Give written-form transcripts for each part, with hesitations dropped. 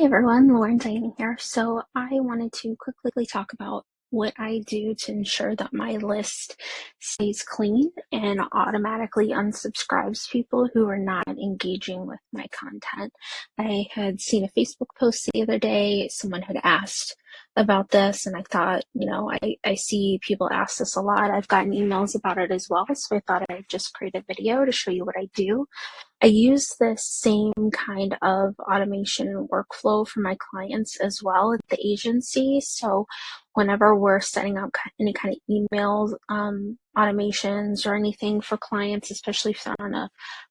everyone, Lauren Diane here. So I wanted to quickly talk about what I do to ensure that my list stays clean and automatically unsubscribes people who are not engaging with my content. I had seen a Facebook post the other day. Someone had asked about this, and I thought, I see people ask this a lot. I've gotten emails about it as well, so I thought I'd just create a video to show you what I do. I use the same kind of automation and workflow for my clients as well at the agency. So whenever we're setting up any kind of email automations or anything for clients, especially if they're on a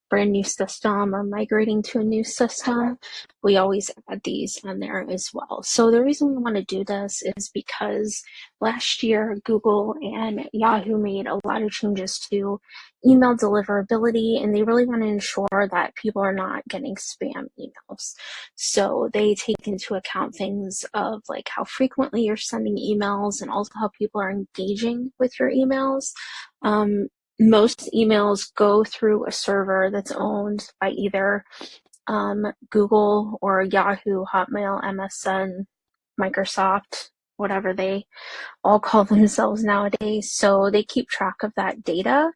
brand new system or migrating to a new system, we always add these on there as well. So the reason we want to do this is because last year Google and Yahoo made a lot of changes to email deliverability, and they really want to ensure that people are not getting spam emails. So they take into account things of like how frequently you're sending emails and also how people are engaging with your emails. Most emails go through a server that's owned by either Google or Yahoo, Hotmail, MSN, Microsoft, whatever they all call themselves nowadays. So they keep track of that data.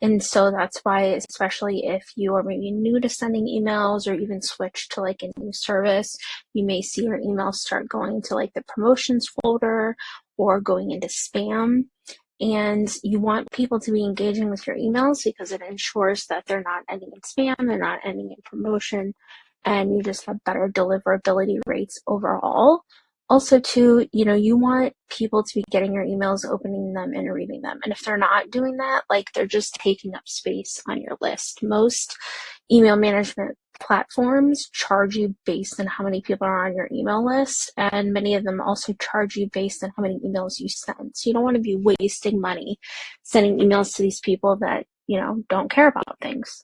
And so that's why, especially if you are maybe new to sending emails or even switch to like a new service, you may see your emails start going to like the promotions folder or going into spam. And you want people to be engaging with your emails because it ensures that they're not ending in spam, they're not ending in promotion, and you just have better deliverability rates overall. Also, too, you want people to be getting your emails, opening them, and reading them. And if they're not doing that, like they're just taking up space on your list. Most email management platforms charge you based on how many people are on your email list, and many of them also charge you based on how many emails you send. So you don't want to be wasting money sending emails to these people that, don't care about things.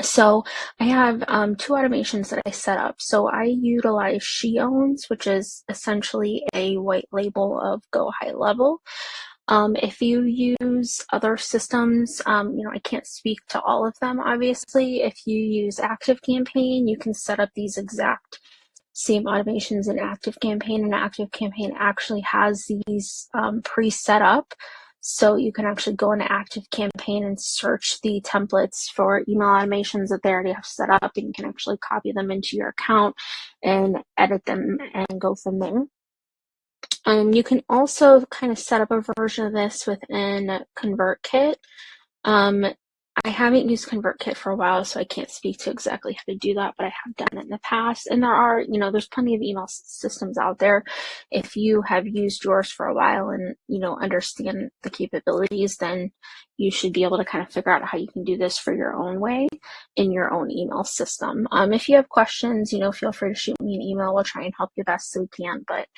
So I have two automations that I set up. So I utilize SheOwns, which is essentially a white label of Go High Level. If you use other systems, I can't speak to all of them, obviously. If you use ActiveCampaign, you can set up these exact same automations in ActiveCampaign, and ActiveCampaign actually has these pre-set up. So you can actually go into ActiveCampaign and search the templates for email automations that they already have set up, and you can actually copy them into your account and edit them and go from there. You can also kind of set up a version of this within ConvertKit. I haven't used ConvertKit for a while, so I can't speak to exactly how to do that, but I have done it in the past. And there are, there's plenty of email systems out there. If you have used yours for a while and, understand the capabilities, then you should be able to kind of figure out how you can do this for your own way in your own email system. If you have questions, feel free to shoot me an email. We'll try and help you best so we can, but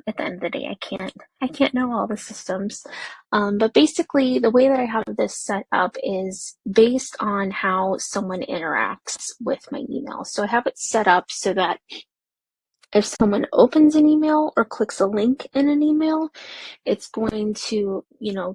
at the end of the day, I can't know all the systems. But basically the way that I have this set up is based on how someone interacts with my email. So I have it set up so that if someone opens an email or clicks a link in an email, it's going to,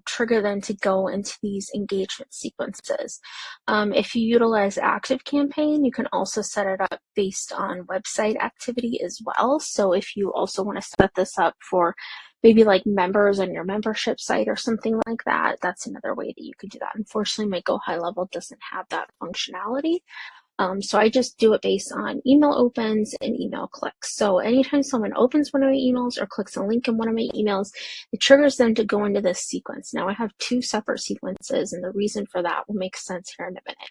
trigger them to go into these engagement sequences. If you utilize ActiveCampaign, you can also set it up based on website activity as well. So if you also want to set this up for maybe like members on your membership site or something like that, that's another way that you could do that. Unfortunately, my Go High Level doesn't have that functionality. So I just do it based on email opens and email clicks. So anytime someone opens one of my emails or clicks a link in one of my emails, it triggers them to go into this sequence. Now I have two separate sequences, and the reason for that will make sense here in a minute.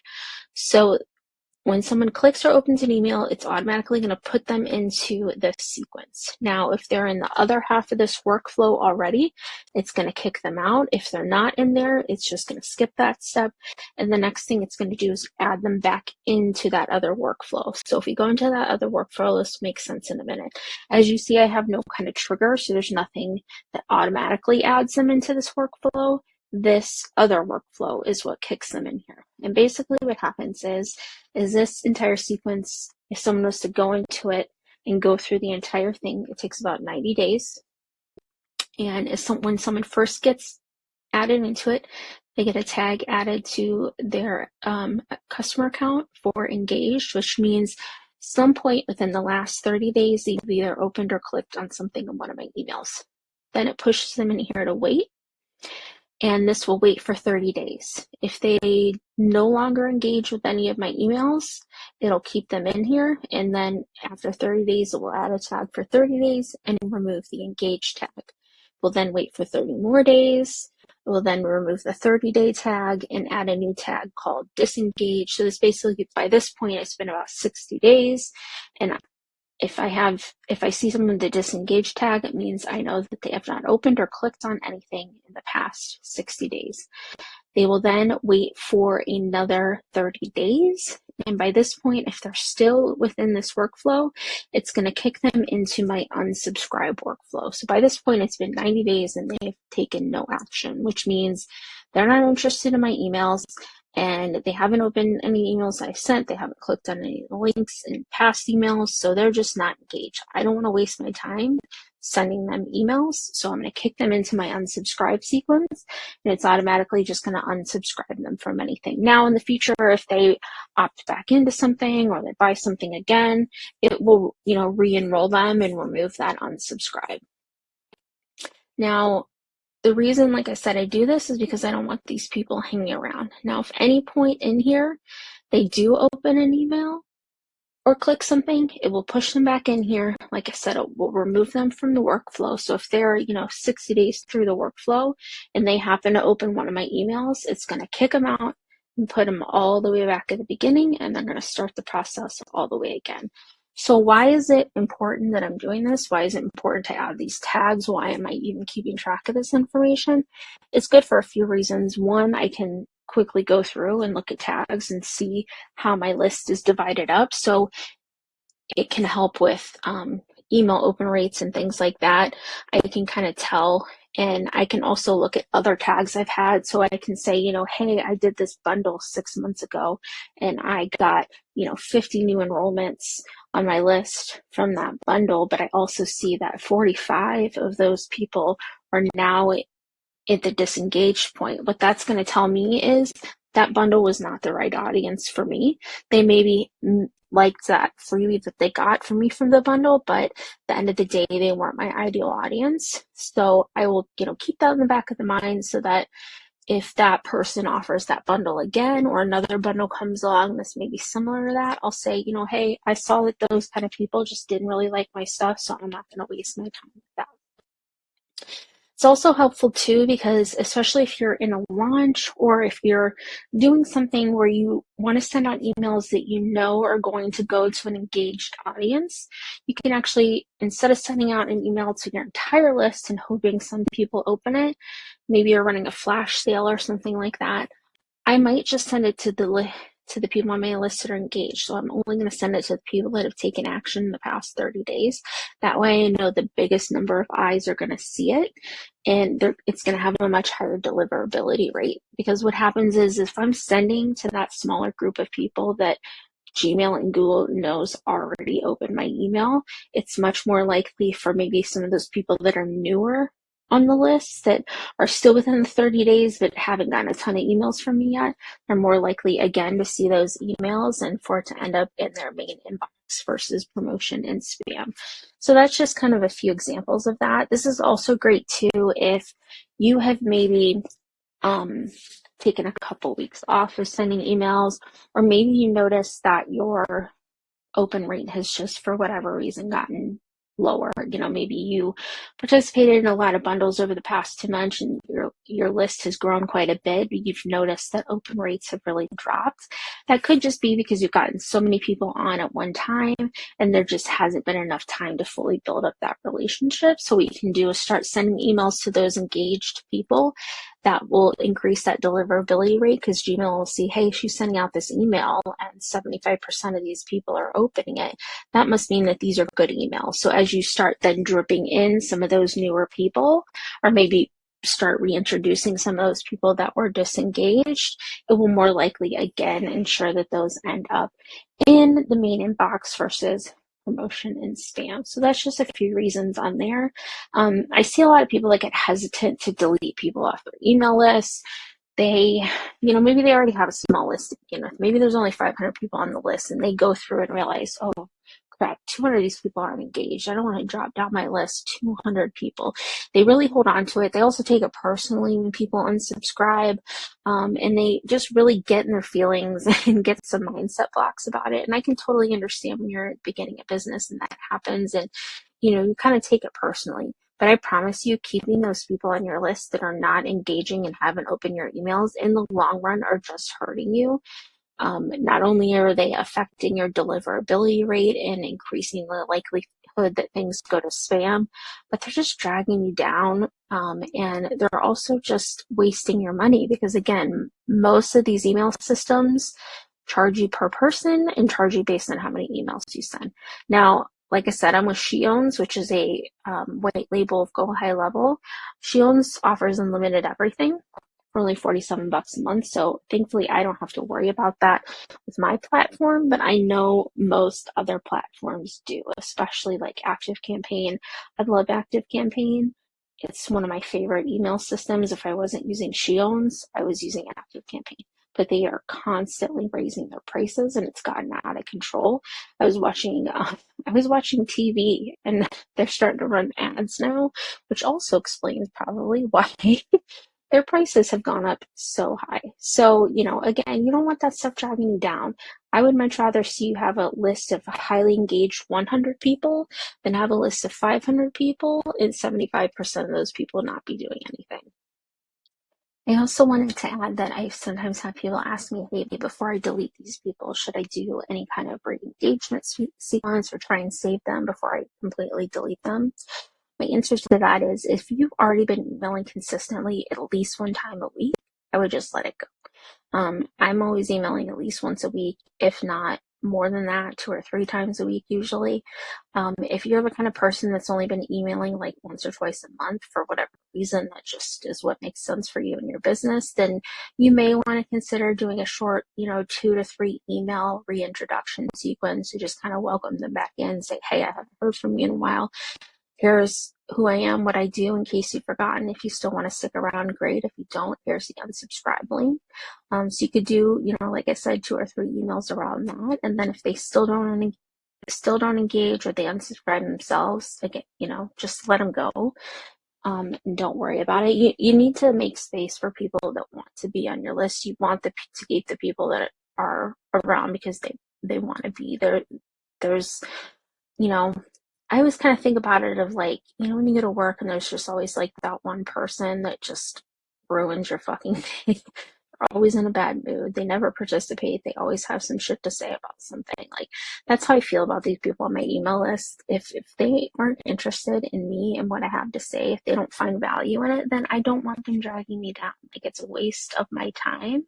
So when someone clicks or opens an email, it's automatically going to put them into this sequence. Now, if they're in the other half of this workflow already, it's going to kick them out. If they're not in there, it's just going to skip that step. And the next thing it's going to do is add them back into that other workflow. So if we go into that other workflow, this makes sense in a minute. As you see, I have no kind of trigger, so there's nothing that automatically adds them into this workflow. This other workflow is what kicks them in here. And basically what happens is this entire sequence, if someone was to go into it and go through the entire thing, it takes about 90 days. And when someone first gets added into it, they get a tag added to their customer account for engaged, which means some point within the last 30 days, they've either opened or clicked on something in one of my emails. Then it pushes them in here to wait, and this will wait for 30 days. If they no longer engage with any of my emails, it'll keep them in here, and then after 30 days, it will add a tag for 30 days and remove the engage tag. We'll then wait for 30 more days. We'll then remove the 30-day tag and add a new tag called disengage. So this basically, by this point, it's been about 60 days, and if I see someone with the disengage tag, it means I know that they have not opened or clicked on anything in the past 60 days. They will then wait for another 30 days. And by this point, if they're still within this workflow, it's going to kick them into my unsubscribe workflow. So by this point, it's been 90 days and they've taken no action, which means they're not interested in my emails and they haven't opened any emails I've sent. They haven't clicked on any of the links in past emails. So they're just not engaged. I don't want to waste my time sending them emails. So I'm going to kick them into my unsubscribe sequence, and it's automatically just going to unsubscribe them from anything. Now in the future, if they opt back into something or they buy something again, it will, re-enroll them and remove that unsubscribe. Now, the reason, like I said, I do this is because I don't want these people hanging around. Now, if any point in here they do open an email or click something, it will push them back in here. Like I said, it will remove them from the workflow. So if they're, 60 days through the workflow and they happen to open one of my emails, it's going to kick them out and put them all the way back at the beginning, and they're going to start the process all the way again. So why is it important that I'm doing this? Why is it important to add these tags? Why am I even keeping track of this information? It's good for a few reasons. One, I can quickly go through and look at tags and see how my list is divided up. So it can help with email open rates and things like that. I can kind of tell, and I can also look at other tags I've had. So I can say, hey, I did this bundle 6 months ago and I got, 50 new enrollments on my list from that bundle. But I also see that 45 of those people are now at the disengaged point. What that's going to tell me is that bundle was not the right audience for me. They maybe liked that freebie that they got from me from the bundle, but at the end of the day, they weren't my ideal audience. So I will, keep that in the back of the mind so that if that person offers that bundle again or another bundle comes along that's maybe similar to that, I'll say, hey, I saw that those kind of people just didn't really like my stuff, so I'm not going to waste my time with that. It's also helpful too, because especially if you're in a launch or if you're doing something where you want to send out emails that you know are going to go to an engaged audience, you can actually, instead of sending out an email to your entire list and hoping some people open it, maybe you're running a flash sale or something like that, I might just send it to the people on my list that are engaged. So I'm only going to send it to the people that have taken action in the past 30 days. That way I know the biggest number of eyes are going to see it, and it's going to have a much higher deliverability rate. Because what happens is if I'm sending to that smaller group of people that Gmail and Google knows already opened my email, it's much more likely for maybe some of those people that are newer on the list that are still within the 30 days but haven't gotten a ton of emails from me yet, are more likely again to see those emails and for it to end up in their main inbox versus promotion and spam. So that's just kind of a few examples of that. This is also great too if you have maybe taken a couple weeks off of sending emails, or maybe you notice that your open rate has just for whatever reason gotten lower. Maybe you participated in a lot of bundles over the past 2 months and your list has grown quite a bit, but you've noticed that open rates have really dropped. That could just be because you've gotten so many people on at one time and there just hasn't been enough time to fully build up that relationship. So what you can do is start sending emails to those engaged people. That will increase that deliverability rate because Gmail will see, hey, she's sending out this email and 75% of these people are opening it. That must mean that these are good emails. So as you start then dripping in some of those newer people, or maybe start reintroducing some of those people that were disengaged, it will more likely again ensure that those end up in the main inbox versus promotion and spam. So that's just a few reasons on there. I see a lot of people that get hesitant to delete people off their email lists. they, maybe they already have a small list to begin with. Maybe there's only 500 people on the list, and they go through and realize, oh crap, 200 of these people aren't engaged. I don't want to drop down my list 200 people. They really hold on to it. They also take it personally when people unsubscribe, and they just really get in their feelings and get some mindset blocks about it. And I can totally understand when you're beginning a business and that happens, and you kind of take it personally. But I promise you, keeping those people on your list that are not engaging and haven't opened your emails in the long run are just hurting you. Not only are they affecting your deliverability rate and increasing the likelihood that things go to spam, but they're just dragging you down. And they're also just wasting your money because, again, most of these email systems charge you per person and charge you based on how many emails you send. Now, like I said, I'm with SheOwns, which is a white label of Go High Level. SheOwns offers unlimited everything for only $47 a month. So thankfully, I don't have to worry about that with my platform, but I know most other platforms do, especially like ActiveCampaign. I love ActiveCampaign. It's one of my favorite email systems. If I wasn't using SheOwns, I was using ActiveCampaign. But they are constantly raising their prices, and it's gotten out of control. I was watching TV, and they're starting to run ads now, which also explains probably why their prices have gone up so high. So, again, you don't want that stuff dragging you down. I would much rather see you have a list of highly engaged 100 people than have a list of 500 people and 75% of those people not be doing anything. I also wanted to add that I sometimes have people ask me, hey, before I delete these people, should I do any kind of re-engagement sequence or try and save them before I completely delete them? My answer to that is if you've already been emailing consistently at least one time a week, I would just let it go. I'm always emailing at least once a week, if not more than that, 2 or 3 times a week usually. If you're the kind of person that's only been emailing like once or twice a month for whatever reason, that just is what makes sense for you and your business, then you may want to consider doing a short, 2 to 3 email reintroduction sequence to just kind of welcome them back in, say, hey, I haven't heard from you in a while. Here's who I am, what I do, in case you've forgotten. If you still want to stick around, great. If you don't, here's the unsubscribe link. So you could do, like I said, 2 or 3 emails around that. And then if they still don't engage or they unsubscribe themselves, again, just let them go. And don't worry about it. You need to make space for people that want to be on your list. You want to keep the people that are around because they want to be there. There's, I always kind of think about it of like, when you go to work and there's just always like that one person that just ruins your fucking day. They're always in a bad mood. They never participate. They always have some shit to say about something. Like, that's how I feel about these people on my email list. If they aren't interested in me and what I have to say, if they don't find value in it, then I don't want them dragging me down. Like, it's a waste of my time.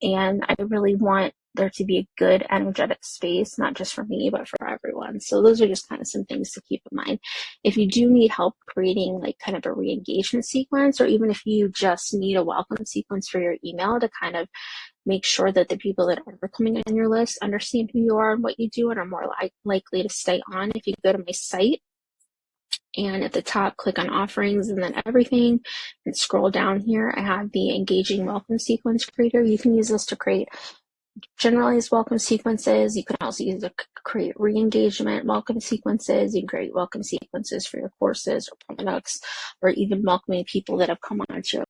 And I really want there to be a good energetic space, not just for me, but for everyone. So those are just kind of some things to keep in mind. If you do need help creating like kind of a re-engagement sequence, or even if you just need a welcome sequence for your email to kind of make sure that the people that are coming on your list understand who you are and what you do and are more likely to stay on, if you go to my site, and at the top, click on offerings and then everything, and scroll down here. I have the engaging welcome sequence creator. You can use this to create generalized welcome sequences. You can also use it to create re-engagement welcome sequences. You can create welcome sequences for your courses or products, or even welcoming people that have come onto your